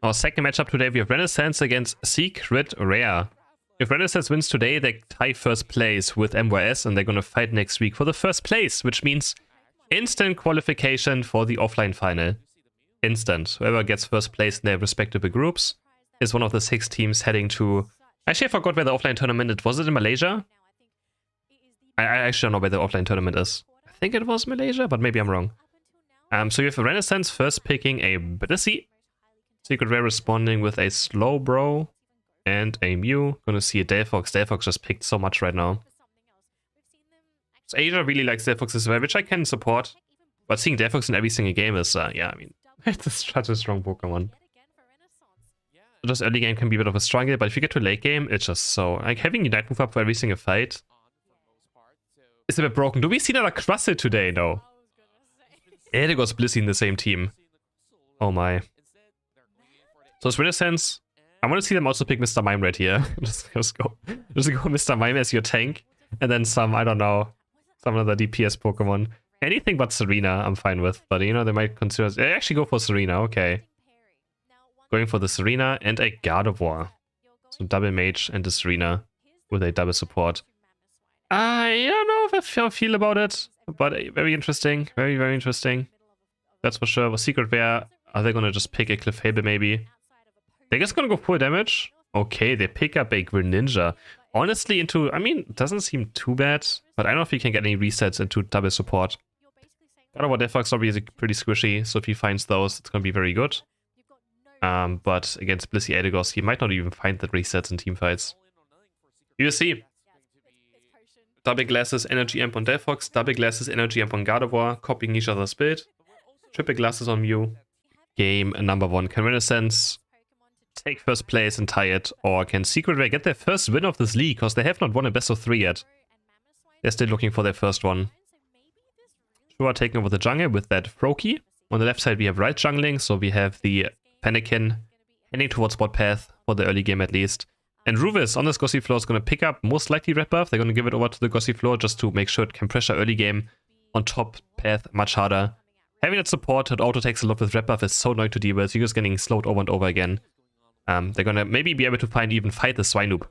Our second matchup today, we have Renaissance against Secret Rare. If Renaissance wins today, they tie first place with MYS, and they're going to fight next week for the first place, which means instant qualification for the offline final. Instant. Whoever gets first place in their respective groups is one of the 6 teams heading to... Actually, I forgot where the offline tournament is. Was it in Malaysia? I actually don't know where the offline tournament is. I think it was Malaysia, but maybe I'm wrong. So you have Renaissance first picking a Blissey. Secret Rare responding with a Slowbro and a Mew. Gonna see a Delphox. Delphox just picked so much right now. So Asia really likes Delphox as well, which I can support. But seeing Delphox in every single game is, yeah, I mean, it's such a strong Pokemon. Just early game can be a bit of a struggle, but if you get to late game, it's just so... Like, having Unite move up for every single fight is a bit broken. Do we see another Crustle today? No. There goes Blissey in the same team. Oh my. So it's Renaissance. I want to see them also pick Mr. Mime right here. just go Mr. Mime as your tank. And then some, I don't know, some other DPS Pokemon. Anything but Serena, I'm fine with. But, you know, they might consider... They actually go for Serena, okay. Going for the Serena and a Gardevoir. So double Mage and the Serena with a double support. I don't know if I feel about it, but very interesting. Very, very interesting. That's for sure. With Secret Rare, are they going to just pick a Clefable maybe? They're just going to go full damage? Okay, they pick up a Greninja. Honestly, into... I mean, it doesn't seem too bad, but I don't know if he can get any resets into double support. Gardevoir Delphox obviously is pretty squishy, so if he finds those, it's going to be very good. But against Blissey Eldegoss, he might not even find the resets in teamfights. You see. Double Glasses, Energy Amp on Delphox, Double Glasses, Energy Amp on Gardevoir, copying each other's build. Triple Glasses on Mew. Game number 1. Can Renaissance take first place and tie it, or can Secret Rare get their first win of this league, because they have not won a best of 3 yet. They're still looking for their first one. Shua taking over the jungle with that Froakie. On the left side we have right jungling, so we have the Fennekin heading towards bot path, for the early game at least. And Ruvis on this Gossifleur is going to pick up most likely Red Buff. They're going to give it over to the Gossifleur just to make sure it can pressure early game on top path much harder. Having that support that auto takes a lot with Red Buff is so annoying to deal with. You're just getting slowed over and over again. They're going to maybe be able to even fight the Swinub.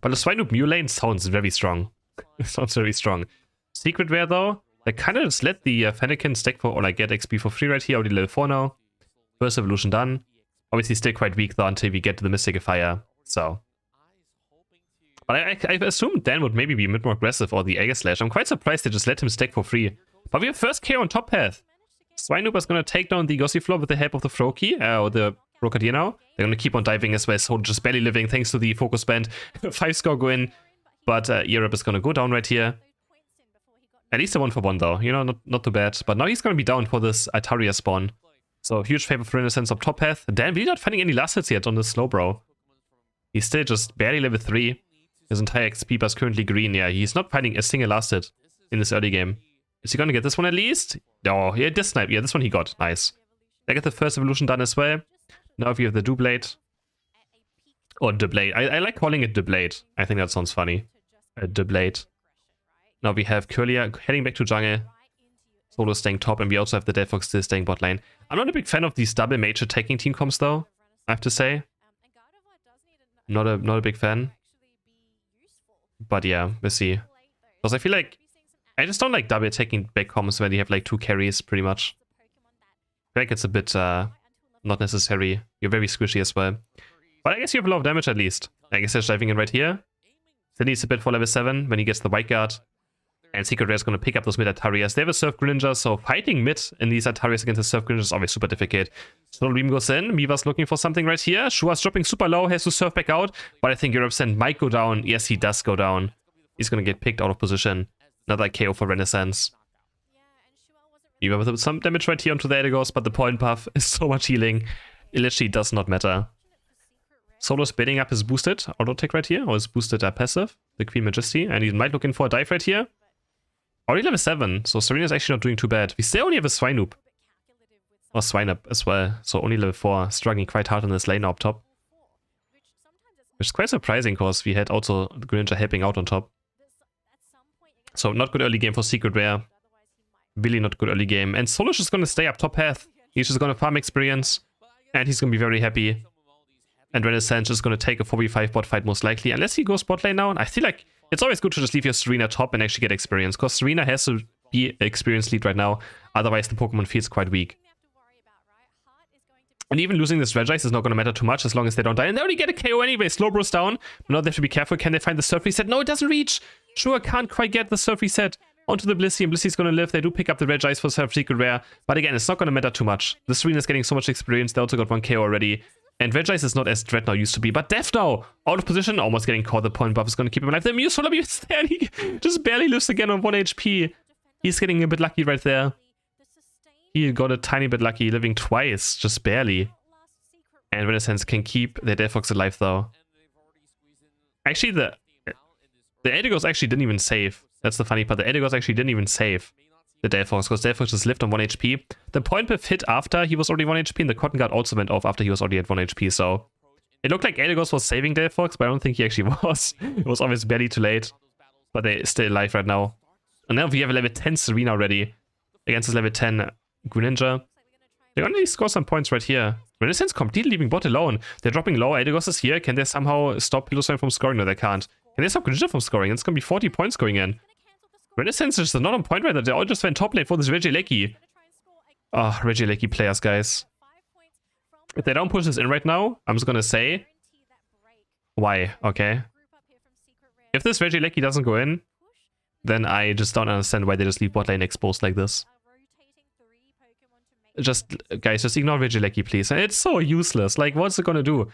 But the Swinub Mew lane sounds very strong. It sounds very strong. Secret Rare though, they kind of just let the Fennekin stack for, or like get XP for free right here, already level 4 now. First evolution done. Obviously still quite weak though until we get to the Mystifier, so. But I assume Dan would maybe be a bit more aggressive, or the Aegislash. I'm quite surprised they just let him stack for free. But we have first KO on top path. Swinub is going to take down the Gossifleur with the help of the Froakie, or the Rockadia now. They're going to keep on diving as well, so just barely living thanks to the focus band. 5-score go in, but Europe is going to go down right here. At least a 1-for-1 though, you know, not too bad. But now he's going to be down for this Altaria spawn. So huge favor for Renaissance up top path. Dan really not finding any last hits yet on this Slowbro. He's still just barely level 3. His entire XP bar is currently green. Yeah, he's not finding a single last hit in this early game. Is he going to get this one at least? Oh, yeah, this snipe. Yeah, this one he got. Nice. They get the first evolution done as well. Now if you have the Doublade. Or Doublade. I like calling it Doublade. I think that sounds funny. Doublade. Now we have Curlia heading back to jungle. Solo staying top, and we also have the Delphox still staying bot lane. I'm not a big fan of these double mage attacking team comps though, I have to say. Not a big fan. But yeah, we'll see. Because I feel like I just don't like double attacking back comps when you have like 2 carries pretty much. I feel like it's a bit not necessary. You're very squishy as well. But I guess you have a lot of damage at least. I guess they're diving in right here. Still needs a bit for level 7 when he gets the White Guard. And Secret Rare is going to pick up those mid Altarias. They have a Surf Greninja, so fighting mid in these Altarias against the Surf Greninja is always super difficult. So Reem goes in. Miva's looking for something right here. Shua's dropping super low, has to surf back out. But I think Europe Send might go down. Yes, he does go down. He's going to get picked out of position. Another KO for Renaissance. Miva with some damage right here onto the Eldegoss, but the point buff is so much healing. It literally does not matter. Solo's building up his boosted auto attack right here, or his boosted passive, the Queen Majesty, and he might looking for a dive right here. Already level 7, so Serena's actually not doing too bad. We still only have a Swinub. Or Swinub as well, so only level 4, struggling quite hard on this lane up top. Which is quite surprising, because we had also the Greninja helping out on top. So not good early game for Secret Rare. Really not good early game. And Solo's just going to stay up top path. He's just going to farm experience. And he's going to be very happy. And Renaissance is going to take a 4v5 bot fight most likely, unless he goes bot lane now. And I feel like it's always good to just leave your Serena top and actually get experience, because Serena has to be experienced lead right now, otherwise the Pokemon feels quite weak. And even losing this Regice is not going to matter too much as long as they don't die. And they already get a KO anyway. Slowbro's down. But now they have to be careful. Can they find the Surf Reset? No, it doesn't reach. Sure, can't quite get the Surf Reset onto the Blissey, and Blissey's going to live. They do pick up the Regice for Surf Secret Rare. But again, it's not going to matter too much. The Serena's getting so much experience. They also got 1 KO already. And Regice is not as Dreadnought used to be. But Death now, out of position, almost getting caught. The point buff is going to keep him alive. The Mew Solar Beam is there, and he just barely lives again on 1 HP. He's getting a bit lucky right there. He got a tiny bit lucky, living twice, just barely. And Renaissance can keep their Delphox alive though. Actually, the Eldegoss actually didn't even save. That's the funny part. The Eldegoss actually didn't even save the Delphox, because Delphox just lived on 1 HP. The point buff hit after he was already 1 HP, and the Cotton Guard also went off after he was already at 1 HP, so... It looked like Eldegoss was saving Delphox, but I don't think he actually was. It was always barely too late. But they're still alive right now. And now we have a level 10 Serena already against this level 10 Greninja. They're gonna score some points right here. Renaissance completely leaving bot alone. They're dropping low. Eldegoss is here. Can they somehow stop Piloswine from scoring? No, they can't. Can they stop Greninja from scoring? It's gonna be 40 points going in. Renaissance is not on point right now. They all just went top lane for this Regieleki. Oh, Regieleki players, guys. If they don't push this in right now, I'm just gonna say... Why? Okay. If this Regieleki doesn't go in, then I just don't understand why they just leave bot lane exposed like this. Just, guys, just ignore Regieleki, please. It's so useless. Like, what's it gonna do?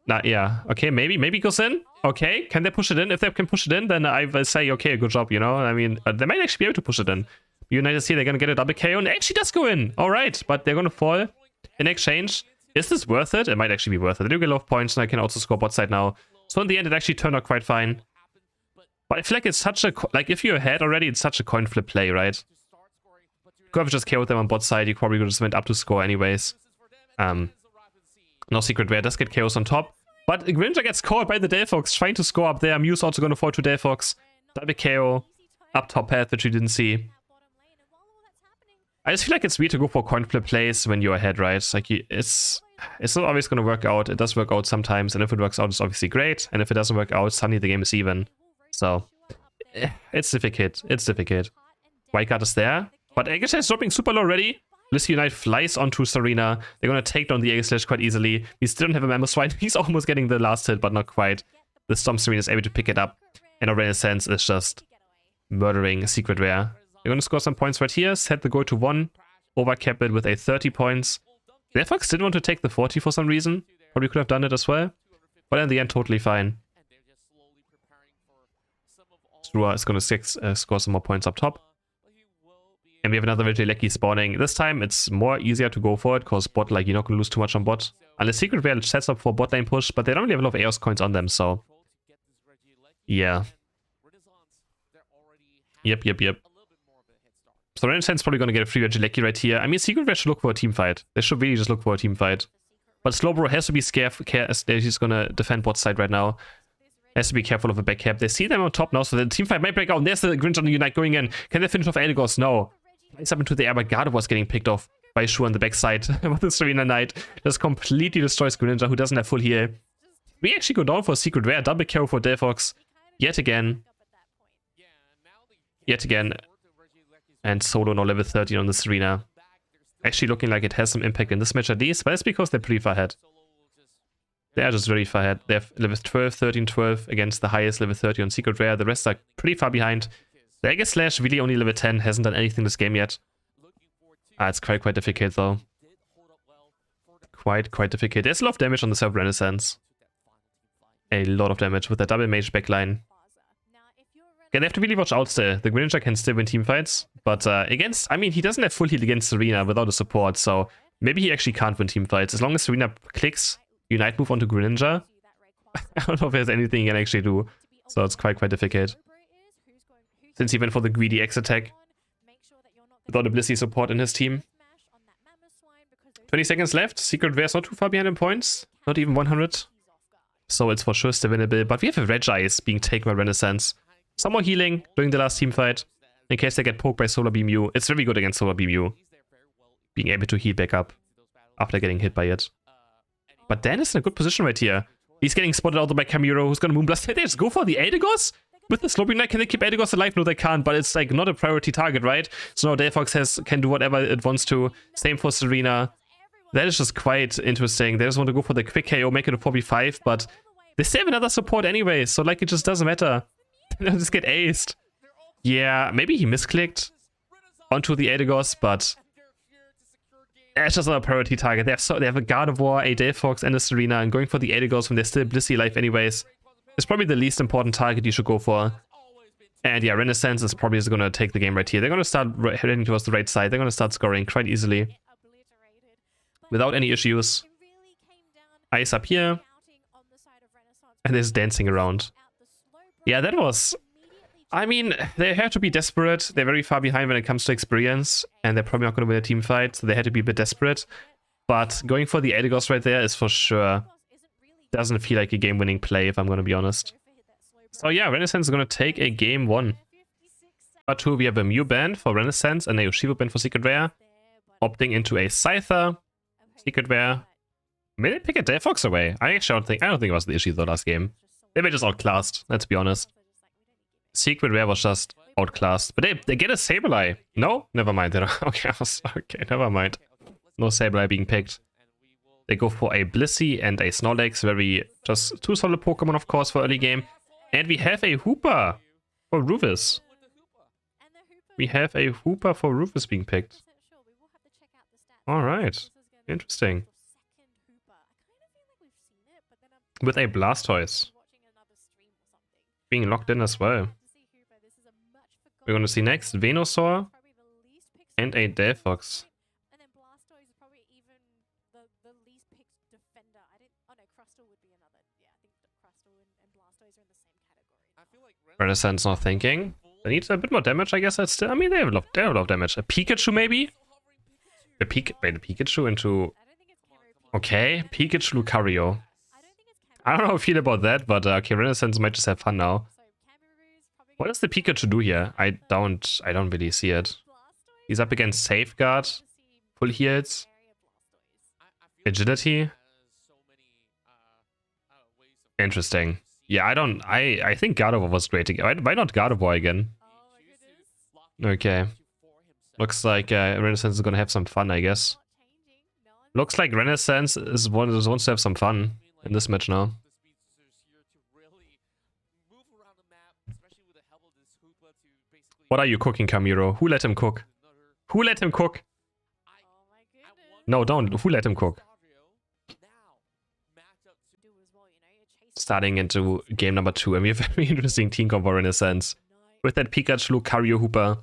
Nah, yeah. Okay, maybe it goes in. Okay, can they push it in? If they can push it in, then I will say, okay, good job, you know? I mean, they might actually be able to push it in. United here, they're gonna get a double KO, and it actually does go in. Alright, but they're gonna fall in exchange. Is this worth it? It might actually be worth it. They do get a lot of points, and I can also score bot side now. So in the end, it actually turned out quite fine. But I feel like it's such a... Like, if you're ahead already, it's such a coin flip play, right? Could have just KO'd them on bot side. You probably would have just went up to score anyways. No Secret Rare does get KOs on top. But Greninja gets caught by the Delphox, trying to score up there. Mew's also going to fall to Delphox. Double KO. Up top path, which we didn't see. I just feel like it's weird to go for coin flip plays when you're ahead, right? Like, it's not always going to work out. It does work out sometimes. And if it works out, it's obviously great. And if it doesn't work out, suddenly the game is even. So, it's difficult. It's difficult. Wildcard is there. But Aegislash is dropping super low already. Blissey Unite flies onto Serena. They're going to take down the Aegislash quite easily. We still don't have a Mamoswine. He's almost getting the last hit, but not quite. The Storm Serena is able to pick it up. And our Renaissance is just murdering Secret Rare. They're going to score some points right here. Set the goal to 1. Overcap it with a 30 points. Delphox didn't want to take the 40 for some reason. Probably could have done it as well. But in the end, totally fine. Strua is going to score some more points up top. And we have another Regieleki spawning. This time, it's more easier to go for it, because bot, like, you're not going to lose too much on bot. Unless Secret Rare sets up for bot lane push, but they don't really have a lot of Eos coins on them, so... Yeah. Yep. So Renaissance is probably going to get a free Regieleki right here. I mean, Secret Rare should look for a team fight. They should really just look for a team fight. But Slowbro has to be scared. He's going to defend bot side right now. Has to be careful of a back cap. They see them on top now, so the team fight might break out. And there's the Greninja Unite going in. Can they finish off Eldegoss? No. It's up into the air, but Gardevoir was getting picked off by Shu on the backside. With the Serena Knight just completely destroys Greninja, who doesn't have full heal. We actually go down for a Secret Rare. Double KO for Delphox. Yet again. And Solo now level 13 on the Serena. Actually looking like it has some impact in this match at least, but it's because they're pretty far ahead. They are just very far ahead. They have level 12, 13, 12 against the highest level 30 on Secret Rare. The rest are pretty far behind. The Aegislash really only level 10, hasn't done anything this game yet. It's quite difficult though. Quite difficult. There's a lot of damage on the Self Renaissance. A lot of damage with the double mage backline. Yeah, they have to really watch out still. The Greninja can still win teamfights, but against... I mean, he doesn't have full heal against Serena without a support, so maybe he actually can't win teamfights. As long as Serena clicks Unite move onto Greninja, I don't know if there's anything he can actually do. So it's quite difficult. Since he went for the greedy X attack without a Blissey support in his team. 20 seconds left. Secret Rare's not too far behind in points. Not even 100. So it's for sure still winnable. But we have a Regice being taken by Renaissance. Some more healing during the last team fight. In case they get poked by Solar Beam U. It's really good against Solar Beam U. Being able to heal back up after getting hit by it. But Dan is in a good position right here. He's getting spotted out by Kamiro, who's gonna Moonblast. They just go for the Aedigos? With the Sloping Knight, can they keep Aedigos alive? No, they can't, but it's like not a priority target, right? So now Delphox can do whatever it wants to. Same for Serena. That is just quite interesting. They just want to go for the quick KO, make it a 4v5, but they still have another support anyway, so like it just doesn't matter. They'll just get aced. Yeah, maybe he misclicked onto the Aedigos, but it's just not a priority target. They have a Gardevoir, a Delphox, and a Serena, and going for the Aedigos when they're still Blissey alive anyways is probably the least important target you should go for. And yeah, Renaissance is probably just going to take the game right here. They're going to start heading towards the right side. They're going to start scoring quite easily without any issues. Ice up here. And there's dancing around. Yeah, that was... I mean, they have to be desperate. They're very far behind when it comes to experience. And they're probably not going to win a team fight, so they had to be a bit desperate. But going for the Aedigos right there is for sure... doesn't feel like a game-winning play, if I'm going to be honest. So yeah, Renaissance is going to take a game 1. But 2, we have a Mew ban for Renaissance and a Urshifu ban for Secret Rare. Opting into a Scyther. Secret Rare. May they pick a Delphox away? I don't think it was the issue though last game. They were just outclassed, let's be honest. Secret Rare was just outclassed. But they get a Sableye. No? Never mind. Okay, never mind. No Sableye being picked. They go for a Blissey and a Snorlax, just 2 solid Pokemon, of course, for early game. And we have a Hooper for Rufus. We have a Hooper for Rufus being picked. Alright. Interesting. With a Blastoise being locked in as well. We're going to see next Venusaur and a Delphox. Renaissance not thinking. They need a bit more damage, I guess. That's still. I mean, they have a lot of damage. A Pikachu, maybe? The Pikachu into. Okay, Pikachu Lucario. I don't know how I feel about that, but okay, Renaissance might just have fun now. What does the Pikachu do here? I don't really see it. He's up against Safeguard, full heals, agility. Interesting. Yeah, I think Gardevoir was great again. Why not Gardevoir again? Okay. Looks like Renaissance is gonna have some fun, I guess. Looks like Renaissance wants to have some fun in this match now. What are you cooking, Kamiro? Who let him cook? Who let him cook? No, don't. Who let him cook? Starting into game number 2, and we have a very interesting team combo Renaissance. With that Pikachu, Lucario, Hooper,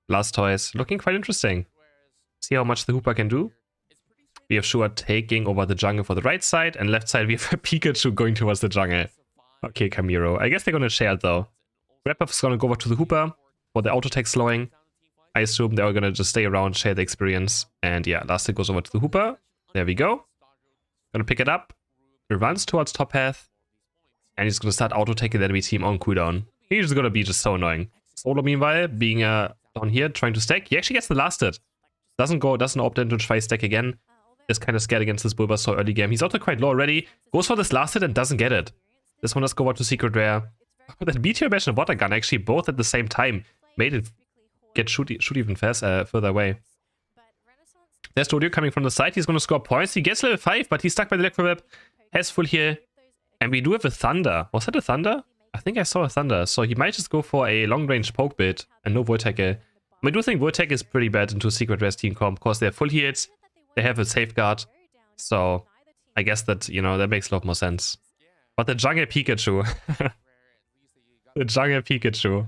Blastoise, looking quite interesting. See how much the Hooper can do. We have Shua taking over the jungle for the right side, and left side we have a Pikachu going towards the jungle. Okay, Kamiro. I guess they're gonna share it though. Wrap-Up's gonna go over to the Hooper for the auto attack slowing. I assume they are gonna just stay around, share the experience. And yeah, last hit goes over to the Hooper. There we go. Gonna pick it up. He runs towards top path. And he's gonna start auto attacking the enemy team on cooldown. He's just gonna be just so annoying. Solo meanwhile being down here trying to stack. He actually gets the last hit. Doesn't opt in to try stack again. Is kind of scared against this Bulbasaur early game. He's also quite low already. Goes for this last hit and doesn't get it. This one does go over to Secret Rare. That Meteor Bash and Water Gun actually both at the same time made it get shoot even further away. There's Dodio coming from the side. He's gonna score points. He gets level 5, but he's stuck by the Electro Web. Has full heal. And we do have a Thunder. Was that a Thunder? I think I saw a Thunder. So he might just go for a long-range poke build and no Void Tackle. I do think Void Tackle is pretty bad into Secret Rare's team comp because they have full heals. They have a Safeguard. So I guess that, you know, that makes a lot more sense. But the Jungle Pikachu. The Jungle Pikachu.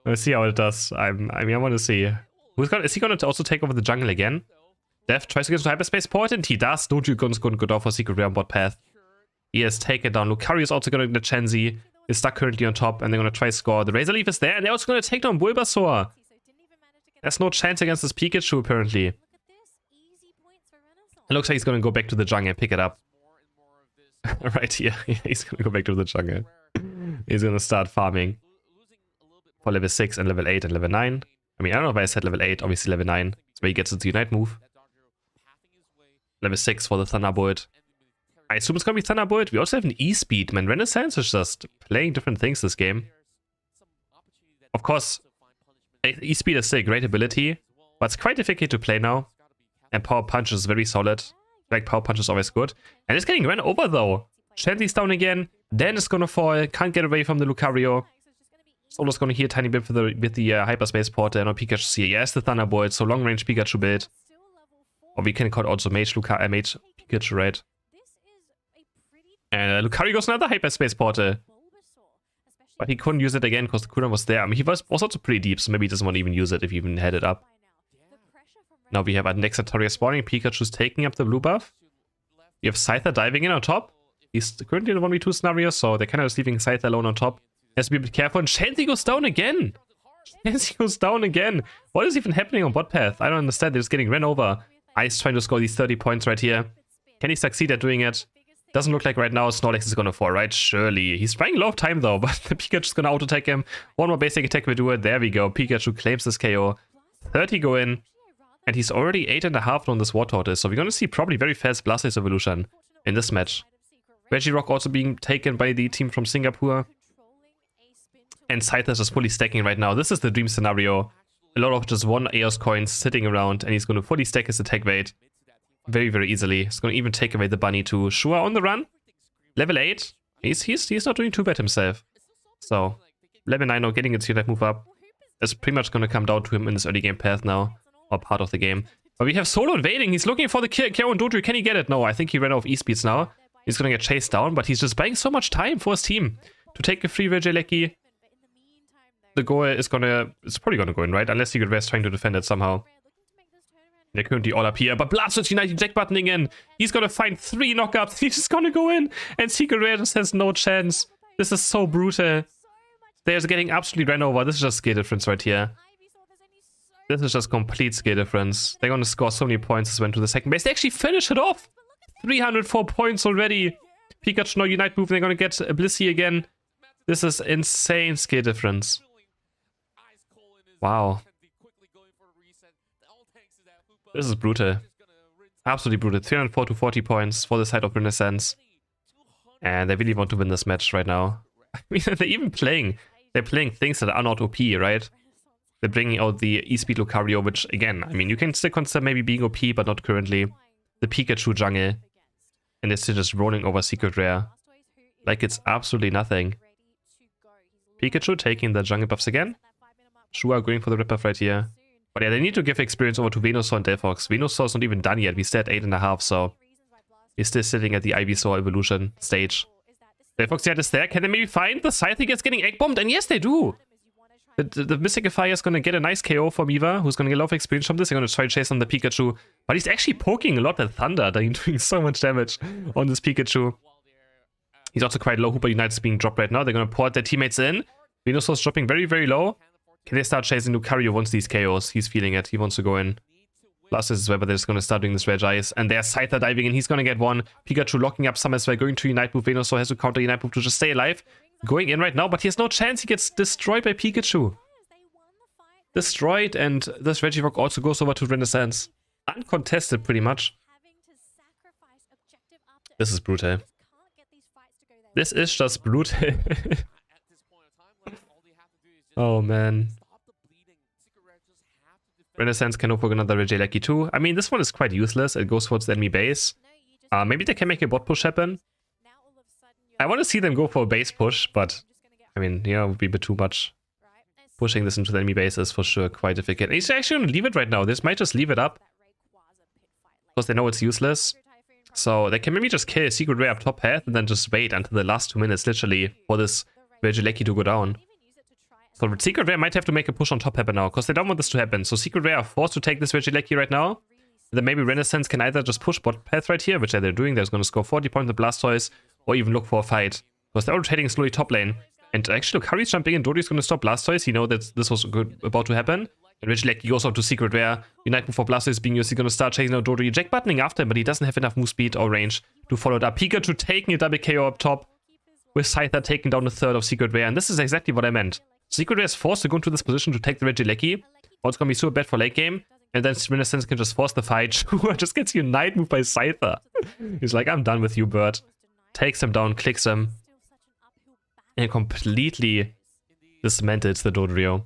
Let's see how it does. I want to see. Is he going to also take over the jungle again? Death tries to get to Hyperspace Port, and he does. Dojo Gun's going to go down for Secret Rare on bot path. He has taken down. Lucario is also going to get Chansey. Is stuck currently on top, and they're going to try to score. The Razor Leaf is there, and they're also going to take down Bulbasaur. There's no chance against this Pikachu, apparently. It looks like he's going to go back to the jungle and pick it up. Right here. He's going to go back to the jungle. He's going to start farming for level 6 and level 8 and level 9. I mean, I don't know if I said level 8, obviously level 9. That's where he gets into Unite move. Level 6 for the Thunderbolt. I assume it's gonna be Thunderbolt. We also have an E-Speed, man. Renaissance is just playing different things this game. Of course, E-Speed is still a great ability, but it's quite difficult to play now. And Power Punch is very solid. Like, Power Punch is always good. And it's getting ran over, though. Shanty's down again. Dan is gonna fall. Can't get away from the Lucario. Solo's gonna heal a tiny bit with the Hyperspace Portal. And Pikachu's here. Yes, the Thunderbolt. So long-range Pikachu build. Or we can call it also Mage Pikachu, right? And Lucario goes another Hyperspace Portal. But he couldn't use it again because the cooldown was there. I mean, he was also pretty deep, so maybe he doesn't want to even use it if he even had it up. Now we have Nexatoria spawning. Pikachu's taking up the blue buff. You have Scyther diving in on top. He's currently in the 1v2 scenario, so they're kind of just leaving Scyther alone on top. Has to be a bit careful. And Chansey goes down again. Chansey goes down again. What is even happening on bot path? I don't understand. They're just getting ran over. Ice trying to score these 30 points right here. Can he succeed at doing it? Doesn't look like right now Snorlax is gonna fall, right? Surely. He's trying a lot of time though, but the Pikachu's gonna auto-attack him. One more basic attack will do it. There we go. Pikachu claims this KO. 30 go in. And he's already 8.5 on this Wartortoise, so we're gonna see probably very fast Blastoise evolution in this match. Regirock also being taken by the team from Singapore. And Scyther is just fully stacking right now. This is the dream scenario. A lot of just 1 Eos coins sitting around, and he's gonna fully stack his attack weight. Very, very easily. He's gonna even take away the bunny too. Shua on the run. Level 8. He's not doing too bad himself. So, level 9 now getting its unit move up. It's pretty much gonna come down to him in this early game path now. Or part of the game. But we have Solo invading. He's looking for the KO and Dodrio. Can he get it? No, I think he ran out of E-Speeds now. He's gonna get chased down, but he's just buying so much time for his team to take a free Regieleki. The goal is it's probably gonna go in, right? Unless Secret Rare is trying to defend it somehow. They're currently all up here, but Blastoise United Jack buttoning in. He's gonna find 3 knockups. He's just gonna go in, and Secret Rare just has no chance. This is so brutal. They're just getting absolutely ran over. This is just skill difference right here. This is just complete skill difference. They're gonna score so many points as went to the second base. They actually finish it off. 304 points already. Pikachu no Unite move. They're gonna get a Blissey again. This is insane skill difference. Wow. This is brutal. Absolutely brutal. 304 to 40 points for the side of Renaissance. And they really want to win this match right now. I mean, they're playing things that are not OP, right? They're bringing out the E-Speed Lucario, which, again, I mean, you can still consider maybe being OP, but not currently. The Pikachu jungle. And they're still just rolling over Secret Rare. Like it's absolutely nothing. Pikachu taking the jungle buffs again. Shua going for the rip buff right here. But yeah, they need to give experience over to Venusaur and Delphox. Venusaur is not even done yet. We still at 8.5, so he's still sitting at the Ivysaur evolution stage. Delphox yet is there. Can they maybe find the Scythe gets getting egg bombed? And yes, they do! The Mystifier is going to get a nice KO from Eva, who's going to get a lot of experience from this. They're going to try to chase on the Pikachu. But he's actually poking a lot with Thunder. They're doing so much damage on this Pikachu. He's also quite low. Hooper Unite is being dropped right now. They're going to port their teammates in. Venusaur's dropping very, very low. Can they start chasing Lucario once these KOs? He's feeling it. He wants to go in. Blastoise as well, but they're just going to start doing this Regice. And there's Scyther diving in. He's going to get one. Pikachu locking up some as well. Going to Unite move. Venusaur has to counter Unite move to just stay alive. Going in right now, but he has no chance. He gets destroyed by Pikachu. Destroyed, and this Regirock also goes over to Renaissance. Uncontested, pretty much. This is brutal. This is just brutal. Oh, man. Renaissance can hope for another Regieleki too. I mean, this one is quite useless. It goes towards the enemy base. Maybe they can make a bot push happen. I want to see them go for a base push, but I mean, yeah, it would be a bit too much. Pushing this into the enemy base is for sure quite difficult. And he's actually going to leave it right now. This might just leave it up because they know it's useless. So they can maybe just kill Secret Rare up top path and then just wait until the last 2 minutes, literally, for this Regieleki to go down. So Secret Rare might have to make a push on top happen now, because they don't want this to happen. So Secret Rare are forced to take this Regieleki right now. Then maybe Renaissance can either just push bot path right here, which they're doing. They're going to score 40 points with Blastoise, or even look for a fight. Because they're rotating slowly top lane. And actually, look, Harry's jumping in. Dodrio's going to stop Blastoise. You know that this was about to happen. And Regieleki goes out to Secret Rare. Unite before Blastoise being used. He's going to start chasing out Dodrio. Jack buttoning after him, but he doesn't have enough move speed or range to follow it up. Pikachu taking a double KO up top. With Scyther taking down a third of Secret Rare. And this is exactly what I meant. Secret Rare is forced to go into this position to take the Regieleki. Or it's going to be super bad for late game. And then Renaissance can just force the fight. Chua just gets Unite moved by Scyther. He's like, I'm done with you, bird. Takes him down, clicks him. And completely dismantles the Dodrio.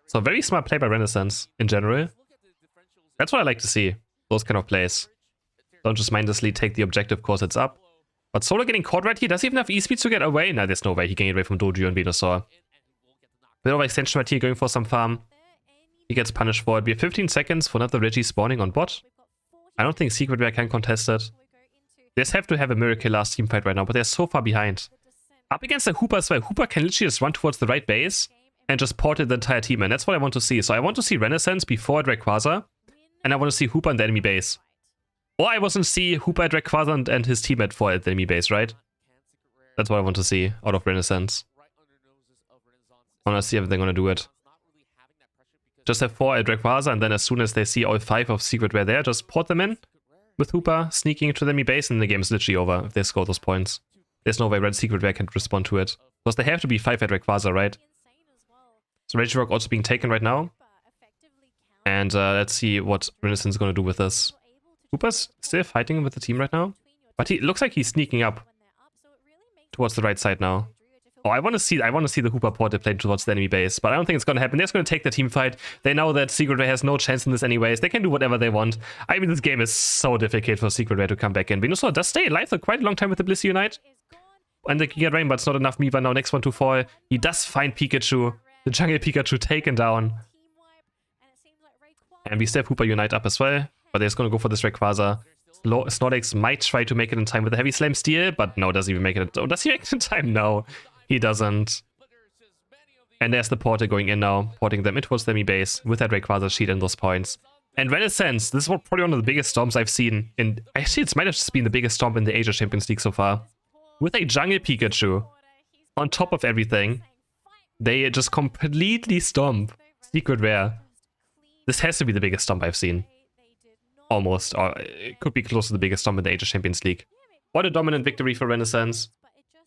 So very smart play by Renaissance in general. That's what I like to see. Those kind of plays. Don't just mindlessly take the objective course it's up. But Solo getting caught right here. Does he even have E-speed to get away? No, there's no way he can get away from Dodrio and Venusaur. Bit of extension right here going for some farm. He gets punished for it. We have 15 seconds for another Reggie spawning on bot. I don't think Secret Rare can contest it. They just have to have a miracle last team fight right now, but they're so far behind. Up against the Hooper as well. Hooper can literally just run towards the right base and just ported the entire team, and that's what I want to see. So I want to see Renaissance before at Rayquaza, and I want to see Hooper in the enemy base. Or I want to see Hooper at Rayquaza and his teammate for at the enemy base, right? That's what I want to see out of Renaissance. I want to see if they're going to do it. Just have 4 at Rayquaza, and then as soon as they see all 5 of Secret Rare there, just port them in with Hooper sneaking to the enemy base, and the game is literally over if they score those points. There's no way Red Secret Rare can respond to it. Because they have to be 5 at Rayquaza, right? So Regirock also being taken right now. And let's see what Renaissance is going to do with this. Hooper's still fighting with the team right now. But he looks like he's sneaking up towards the right side now. Oh, I want to see the Hooper ported played towards the enemy base, but I don't think it's going to happen. They're just going to take the team fight. They know that Secret Rare has no chance in this anyways. They can do whatever they want. I mean, this game is so difficult for Secret Rare to come back in. Venusaur does stay alive for quite a long time with the Blissey Unite. And the Giga Drain, but it's not enough. Miva now next one to fall. He does find Pikachu. The jungle Pikachu taken down. And we still have Hooper Unite up as well. But they're just going to go for this Rayquaza. Snorlax might try to make it in time with a Heavy Slam Steel, but no, doesn't even make it. Oh, does he make it in time? No, he doesn't. And there's the porter going in now, porting them in towards the enemy base with that Rayquaza sheet and those points. And Renaissance, this is probably one of the biggest storms I've seen. Actually, it might have just been the biggest storm in the Asia Champions League so far. With a jungle Pikachu on top of everything, they just completely stomp Secret Rare. This has to be the biggest stomp I've seen. Almost, or it could be close to the biggest stomp in the Asia Champions League. What a dominant victory for Renaissance.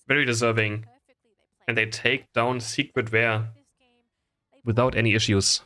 Very deserving. And they take down Secret Rare without any issues.